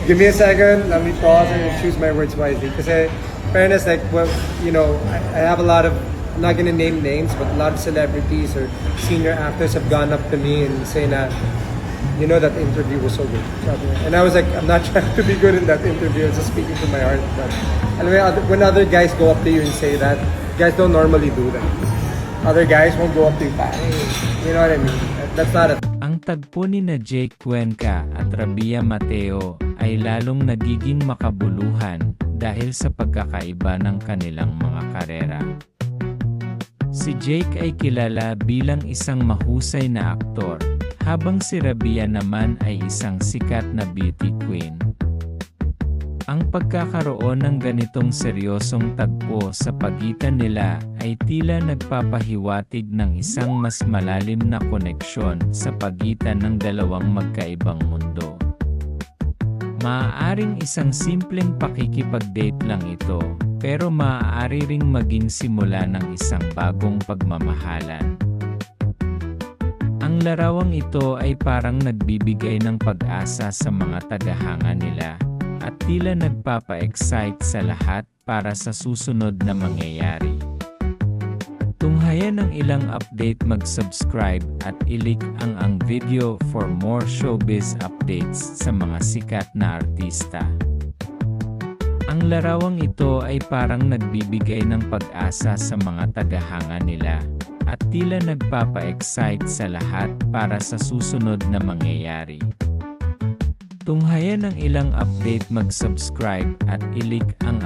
Give me a second. Let me pause and choose my words wisely. Kasi, fairness, like, well, you know, I have a lot of, I'm not gonna name names, but a lot of celebrities or senior actors have gone up to me and say na, you know, that interview was so good. And I was like, I'm not trying to be good in that interview. I was just speaking to my heart. But anyway, when other guys go up to you and say that, guys don't normally do that. Other guys won't go up to you, pare. You know what I mean? That's not a... Ang tagpo ni na Jake Cuenca at Rabia Mateo ay lalong nagiging makabuluhan dahil sa pagkakaiba ng kanilang mga karera. Si Jake ay kilala bilang isang mahusay na aktor, habang si Rabia naman ay isang sikat na beauty queen. Ang pagkakaroon ng ganitong seryosong tagpo sa pagitan nila ay tila nagpapahiwatig ng isang mas malalim na koneksyon sa pagitan ng dalawang magkaibang mundo. Maaaring isang simpleng pakikipag-date lang ito, pero maaari ring maging simula ng isang bagong pagmamahalan. Ang larawang ito ay parang nagbibigay ng pag-asa sa mga tagahanga nila, at tila nagpapa-excite sa lahat para sa susunod na mangyayari. Tunghayan ng ilang update, mag-subscribe at i-like ang video for more showbiz updates sa mga sikat na artista. Ang larawang ito ay parang nagbibigay ng pag-asa sa mga tagahanga nila, at tila nagpapa-excite sa lahat para sa susunod na mangyayari. Tunghayan ng ilang update, mag-subscribe at i-like ang